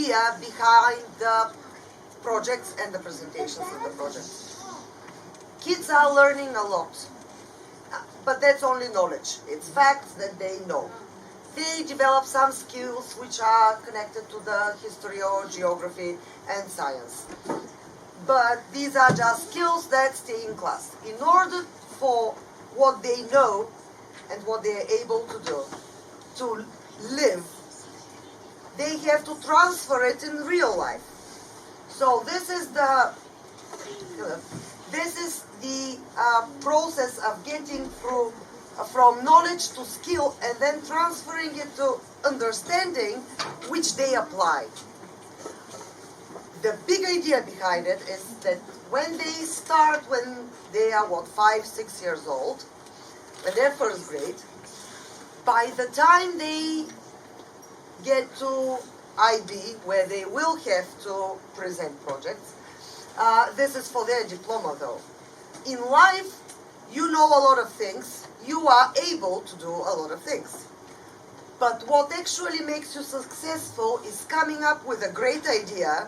idea behind the projects and the presentations of the projects. Kids are learning a lot, but that's only knowledge. It's facts that they know. They develop some skills which are connected to the history or geography and science. But these are just skills that stay in class. In order for what they know and what they are able to do to live, they have to transfer it in real life. So this is the process of getting through from knowledge to skill and then transferring it to understanding, which they apply. The big idea behind it is that when they start, when they are 5, 6 years old, when they're first grade, by the time they get to IB, where they will have to present projects, this is for their diploma though. In life, you know a lot of things, you are able to do a lot of things. But what actually makes you successful is coming up with a great idea,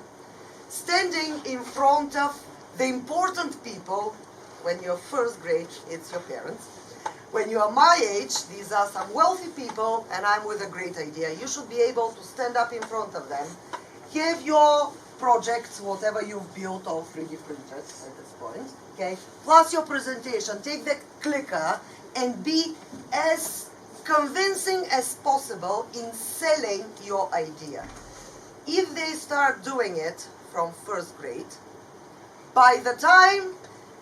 standing in front of the important people. When you're first grade, it's your parents. When you are my age, these are some wealthy people, and I'm with a great idea. You should be able to stand up in front of them, have your projects, whatever you've built, or 3D printers at this point, okay, plus your presentation, take the clicker and be as convincing as possible in selling your idea. If they start doing it from first grade, by the time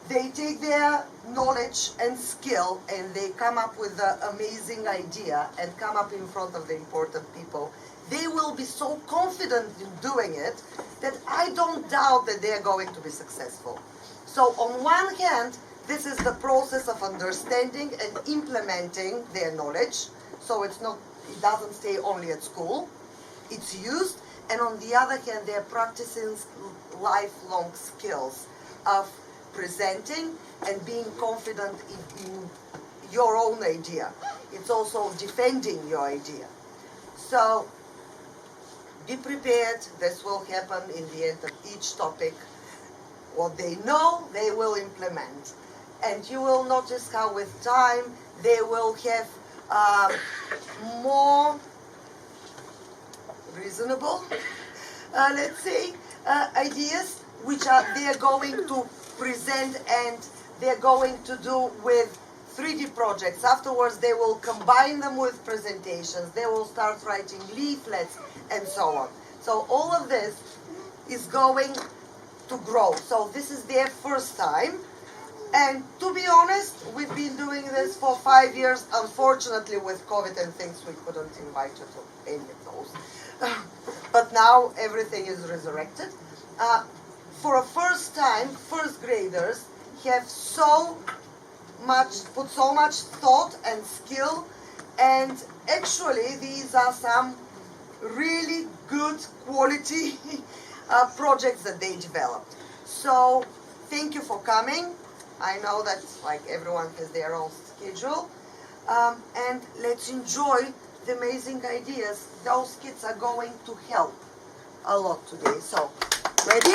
they take their knowledge and skill and they come up with an amazing idea and come up in front of the important people, they will be so confident in doing it that I don't doubt that they're going to be successful. So on one hand, this is the process of understanding and implementing their knowledge. So it doesn't stay only at school, it's used. And on the other hand, they're practicing lifelong skills of presenting and being confident in your own idea. It's also defending your idea. So be prepared. This will happen in the end of each topic. What they know, they will implement. And you will notice how with time they will have more reasonable, let's say, ideas which they're going to present and they're going to do with 3D projects. Afterwards, they will combine them with presentations. They will start writing leaflets and so on. So all of this is going to grow. So this is their first time. And to be honest, we've been doing this for 5 years. Unfortunately, with COVID and things, we couldn't invite you to any of those. But now everything is resurrected. For a first time, first graders have put so much thought and skill, and actually these are some really good quality projects that they developed. So thank you for coming. I know that like everyone has their own schedule, and let's enjoy the amazing ideas. Those kids are going to help a lot today. So, ready?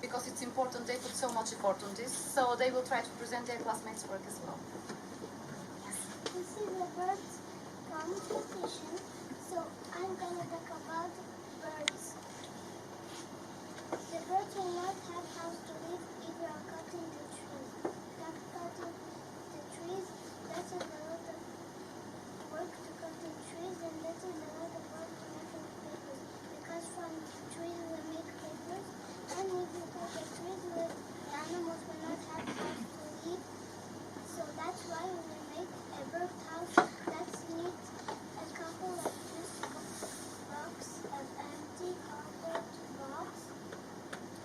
Because it's important, they put so much effort on this, so they will try to present their classmates' work as well. This is a birds competition, so I'm gonna talk about birds. The birds will not have house to live if you are cutting the trees. Cutting the trees, that's a lot of work to cut the trees, and that is a lot of work to make papers. Because from trees we make papers, and if you cut the trees, the animals will not have house to live. So that's why we will make a bird house. Let's need a couple of this box of empty cardboard box,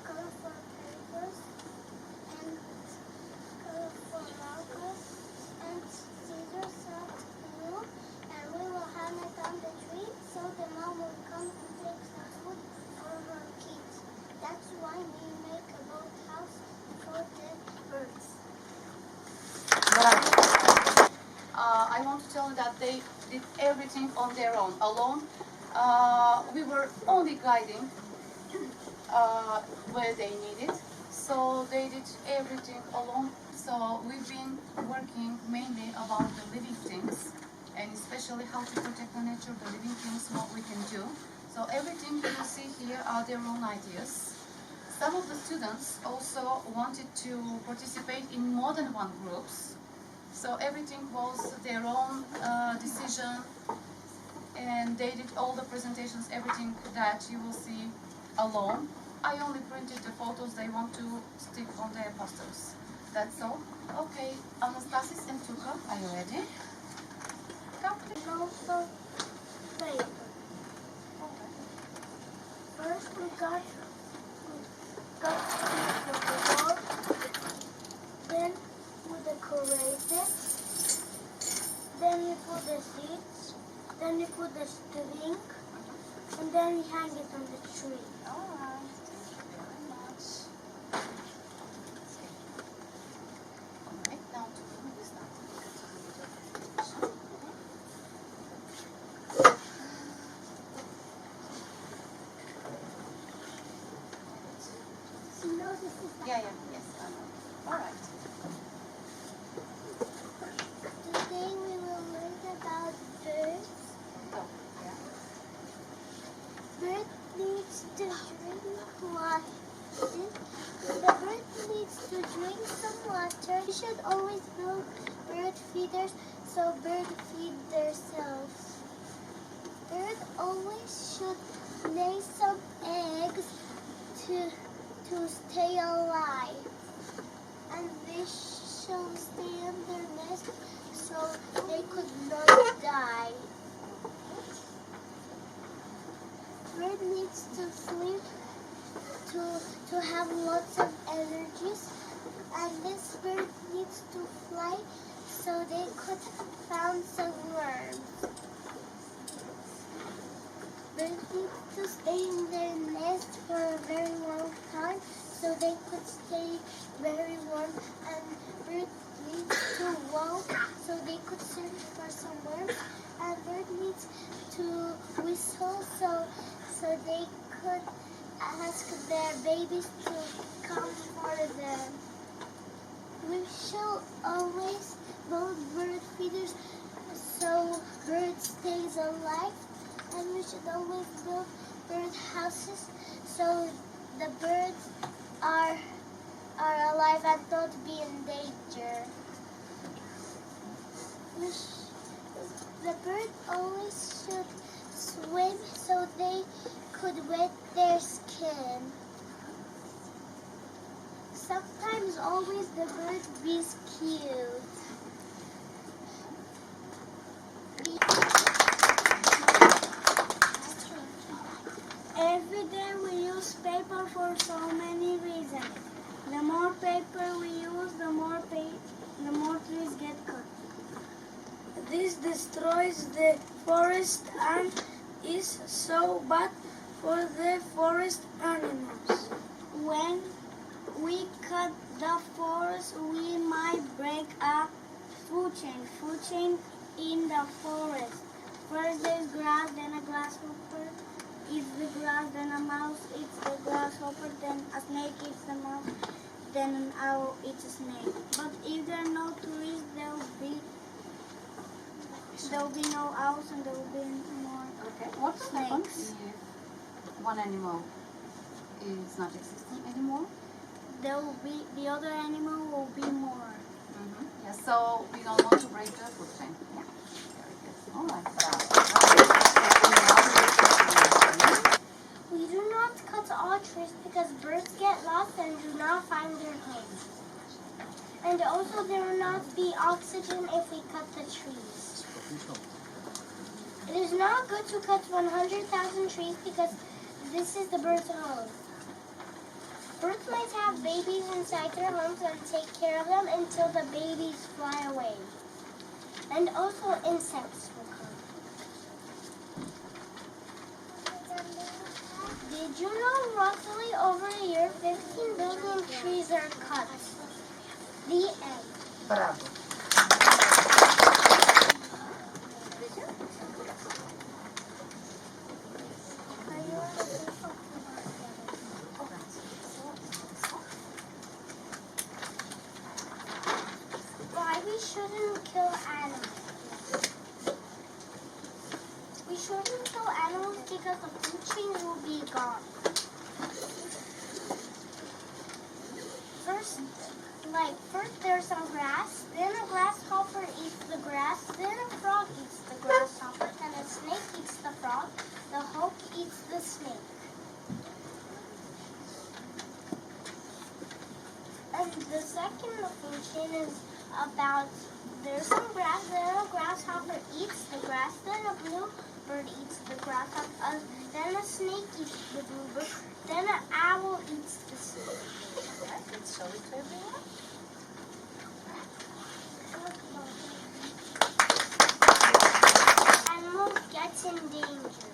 colorful papers, and I want to tell you that they did everything on their own, alone. We were only guiding where they needed. So they did everything alone. So we've been working mainly about the living things, and especially how to protect the nature, the living things, what we can do. So everything you see here are their own ideas. Some of the students also wanted to participate in more than one groups. So everything was their own decision, and they did all the presentations, everything that you will see alone. I only printed the photos they want to stick on their posters. That's all. Okay, Anastasis and Tuka, are you ready? Come. And also paper. First we got the wall, then we decorate it, then we put the seeds, then we put the string, and then we hang it on the tree. Alright, thank you very much. Alright, now Tuka will start. No, this is Yeah, yes, I know. Alright. Today we will learn about birds. Go. Yeah. Bird needs to drink water. The bird needs to drink some water. You should always build bird feeders so birds feed themselves. Bird always should lay some eggs to stay alive. And they shall stay in their nest so they could not die. Bird needs to sleep to have lots of energies, and this bird needs to fly so they could found some worms. Birds need to stay in their nest for a very long time so they could stay very warm, and birds need to walk so they could search for some worms, and bird needs to whistle so they could ask their babies to come for them. We shall always build bird feeders so birds stays alive, and we should always build bird houses so the birds are alive and don't be in danger. The bird always should swim so they could wet their skin. Sometimes always the bird be cute. Every day we use paper for so many reasons. The more paper we use, the more trees get cut. This destroys the forest and is so bad for the forest animals. When we cut the forest, we might break a food chain in the forest. First there's grass, then a grasshopper eats the grass, then a mouse eats the grasshopper, then a snake eats the mouse, then an owl eats a snake. But if there are no trees, there will be no owls and there will be more. Okay. What happens Snakes. if one animal is not existing anymore? There will be the other animal will be more. Yeah, so we don't want to break the food chain. Yeah. Very good. All right. We do not cut all trees because birds get lost and do not find their home. And also there will not be oxygen if we cut the trees. It is not good to cut 100,000 trees because this is the bird's home. Birds might have babies inside their homes and take care of them until the babies fly away. And also insects will come. Did you know roughly over a year 15 billion trees are cut? The end. Bravo. shouldn't kill animals. We shouldn't kill animals because the food chain will be gone. First there's some grass, then a grasshopper eats the grass, then a frog eats the grasshopper, and a snake eats the frog, the hawk eats the snake. And the second food chain is about there's some grass, then a grasshopper eats the grass, then a bluebird eats the grasshopper, then a snake eats the bluebird, then an owl eats the snake. Alright, let's show it to everyone. Animal gets in danger.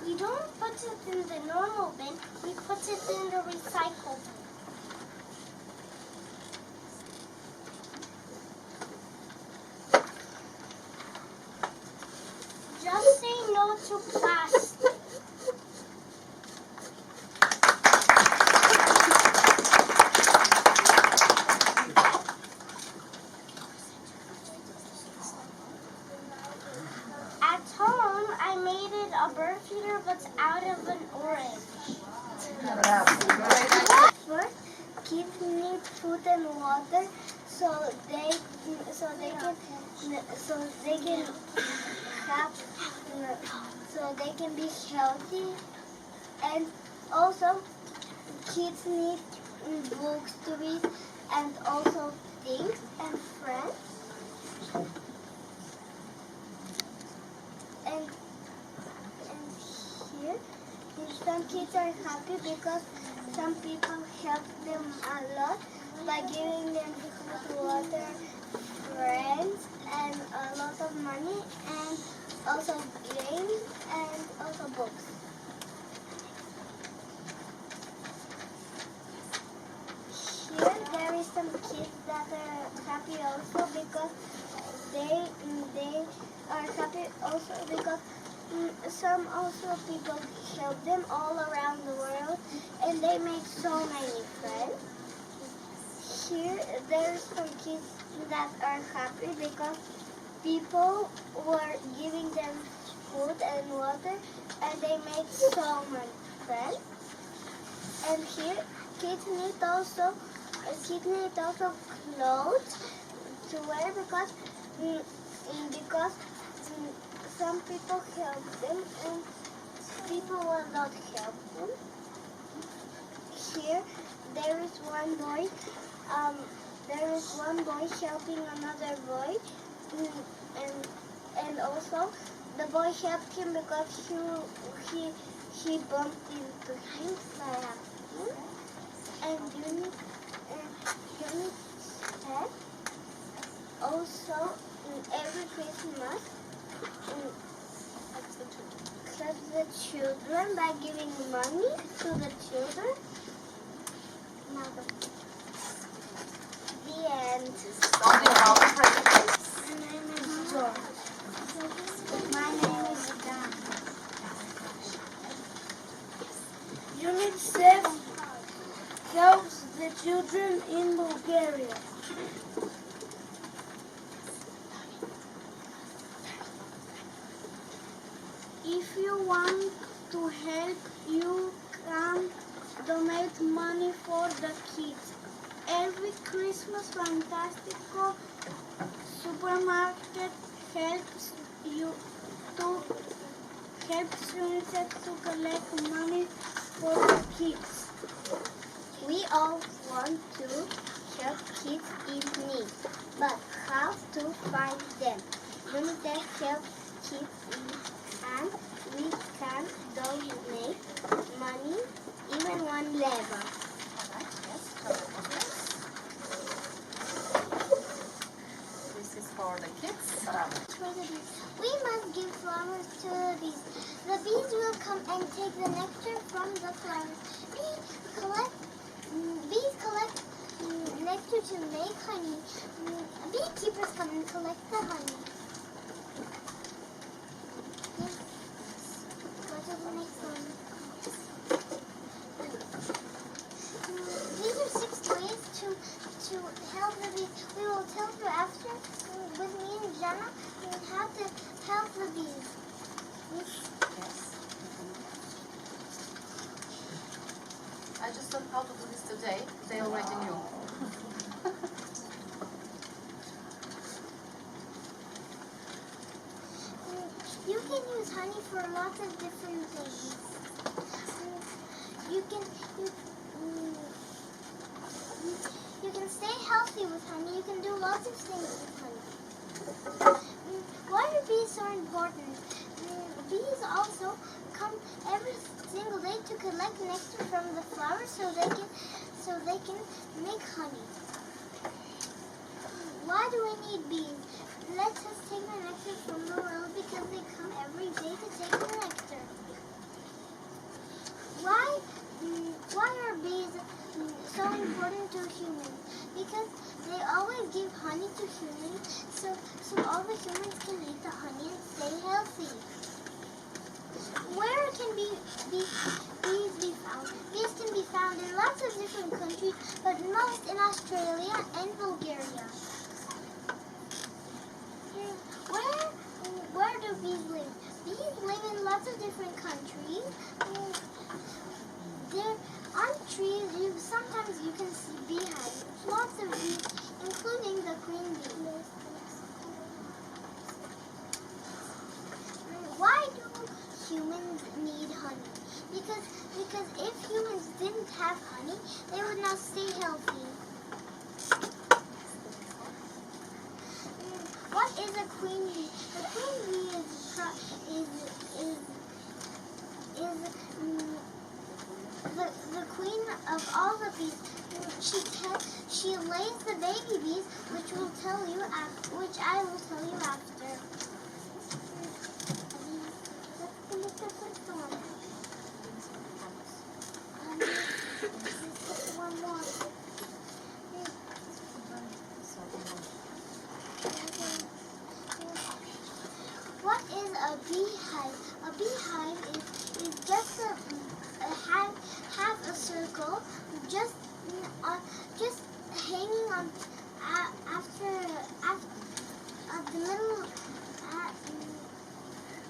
We don't put it in the normal bin, we put it in the recycle bin. Just say no to plastic. At home, I made it a bird feeder but out of an orange. First, kids need food and water so they can be healthy, and also kids need books to read and also things and friends. And here, some kids are happy because some people help them a lot by giving them food, water, friends, and a lot of money, and also games, and also books. Here, there is some kids that are happy also because they are happy also because some also people help them all around the world and they make so many friends. Here there's some kids that are happy because people were giving them food and water and they made so many friends. And here kids need also clothes to wear because some people help them and people will not help them. Here there is one boy helping another boy, and also the boy helped him because he bumped into him by accident. And Unit said also every Christmas help the children by giving money to the children. Now the end. Only about the presentation. My name is George. My name is Dan. UNICEF helps the children in Bulgaria. If you want to help, you can donate money for the kids. Every Christmas, Fantastico supermarket helps UNICEF to collect money for the kids. We all want to help kids in need, but how to find them? UNICEF helps kids in need, and we can donate money, even $1. Alright, yes, correct. This is for the kids. For the bees. We must give flowers to the bees. The bees will come and take the nectar from the flowers. Bees collect nectar to make honey. Beekeepers come and collect the honey. Yes. Go to the next one. These are 6 ways to help the bees. We will tell you after. Mama, how to help the bees. Yes. I just learned how to do this today. They already knew. You can use honey for lots of different things. You can you can stay healthy with honey. You can do lots of things with honey. Why are bees so important? Bees also come every single day to collect nectar from the flowers so they can make honey. Why do we need bees? Let us take the nectar from the world because they come every day to take the nectar. Why are bees so important to humans? Because they always give honey to humans, so all the humans can eat the honey and stay healthy. Where can bees be found? Bees can be found in lots of different countries, but most in Australia and Bulgaria. Where do bees live? Bees live in lots of different countries. There on trees, sometimes you can see beehives. Lots of bees, including the queen bee. Why do humans need honey? Because if humans didn't have honey, they would not stay healthy. What is a queen bee? The queen bee is the queen of all the bees. She lays the baby bees, which I will tell you after. One more. What is a beehive? A beehive is just half a circle, just hanging on at the middle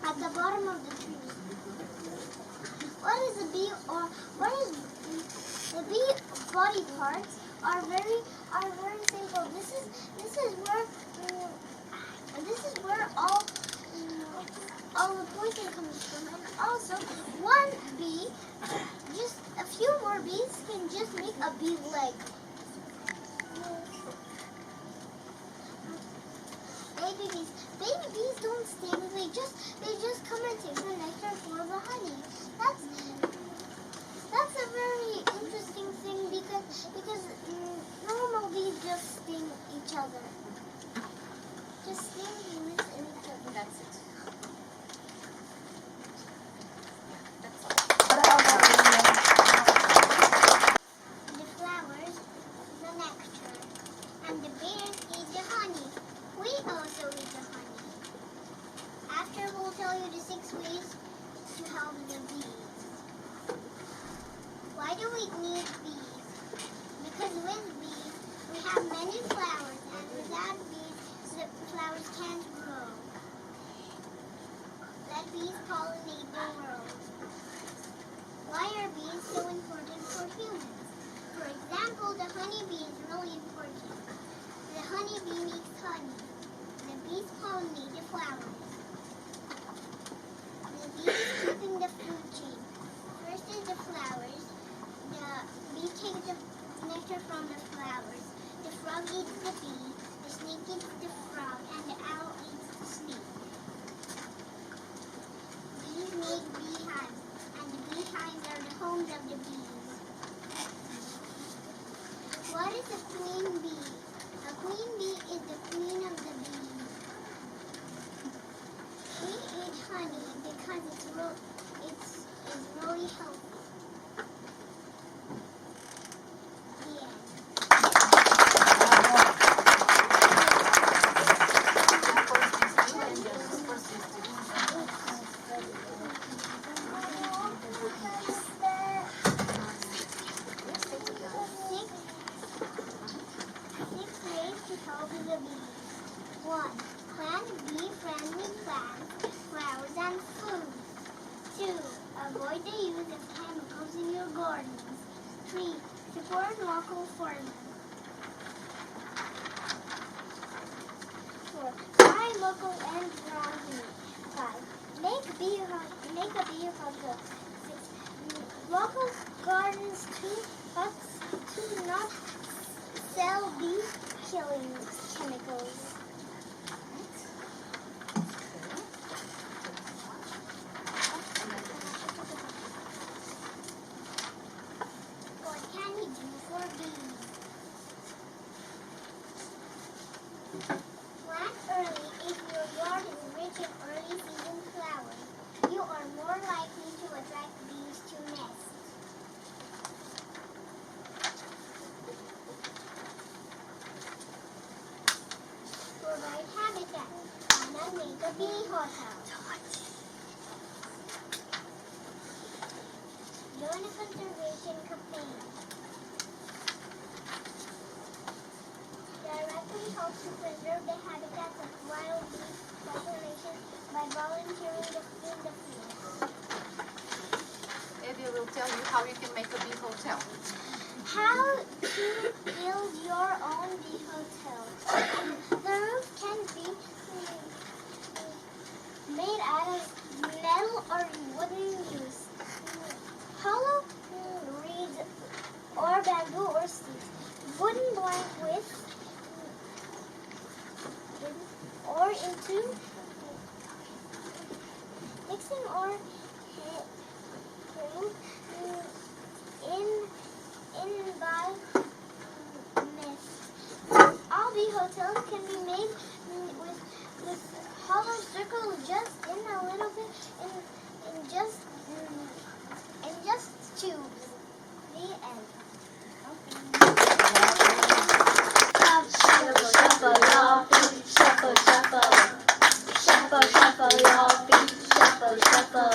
at the bottom of the tree. What is a bee or what is the bee body parts are very simple. This is where all the poison comes from, and also one bee, just a few more bees can just make a bee leg. Baby bees don't sting. They just come and take the nectar for the honey. That's a very interesting thing because normal bees just sting each other. Just sting humans and each other. That's it. The flowers, the nectar, and the bees eat the honey. We also eat the honey. After we'll tell you the 6 ways to help the bees. Why do we need bees? Because with bees, we have many flowers, and without bees, the flowers can't grow. Let bees pollinate the world. Why are bees so important for humans? For example, the honeybee is really important. The honeybee makes honey. The bees pollinate the flowers. The bee is keeping the food chain. First is the flowers. The bee takes the nectar from the flowers. The frog eats the bee. The snake eats the frog. And the owl eats the snake. Bees make beehives. And the beehives are the homes of the bees. What is a queen bee? A queen bee is the queen of the bees. friendly plants, flowers, and food. 2. Avoid the use of chemicals in your gardens. 3. Support local farmers. 4. Buy local and ground meat. 5. Make a bee hotel. 6. Local gardens too, but to not sell bee killing chemicals. What can you do for bees? Plant early if your yard is rich in early season flowers. You are more likely to attract bees to nest. Provide habitat. Anna make a bee hotel. Join a conservation campaign. Directly helps to preserve the habitats of wild bee populations by volunteering in the field. Eddie will tell you how you can make a bee hotel. How to build your own bee hotel. The roof can be made out of metal or wooden use. Hollow reeds or bamboo or sticks. Wooden blank with or into mixing or in by mist. All bee hotels can be made with hollow circles just in a little bit in just tubes. The end. Shuffle, shuffle, your feet, shuffle, shuffle. Shuffle, shuffle, your feet, shuffle, shuffle.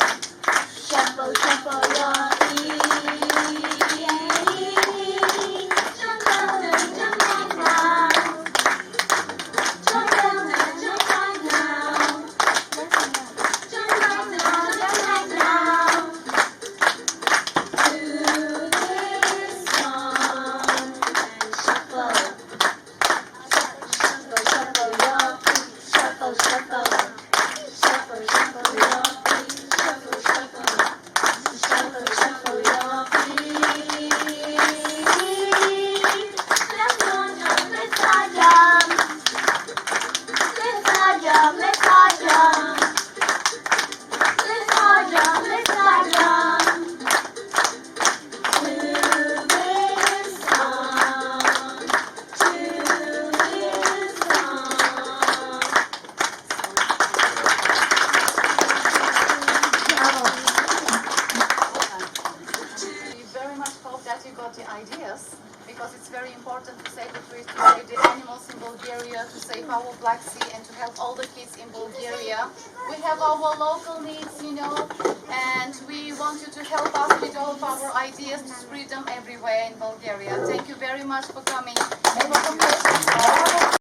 Shuffle, shuffle, your feet. Jump down and jump right now. Jump down and jump right now. Jump right now, jump right now. To this song and shuffle. Shuffle, shuffle your feet, shuffle, shuffle. Shuffle, shuffle your feet, shuffle, shuffle. Shuffle, shuffle your feet. Let's go jump, let's all jump. Let's all jump, let's all jump. Let's all jump, let's all jump. To this song, to this song. We very much hope that you got the ideas, because it's very important to save the trees, to save the animals in Bulgaria, to save our Black Sea, and to help all the kids in Bulgaria. We have our local needs, and we want you to help us with all of our ideas to spread them everywhere in Bulgaria. Thank you very much for coming. It was a pleasure.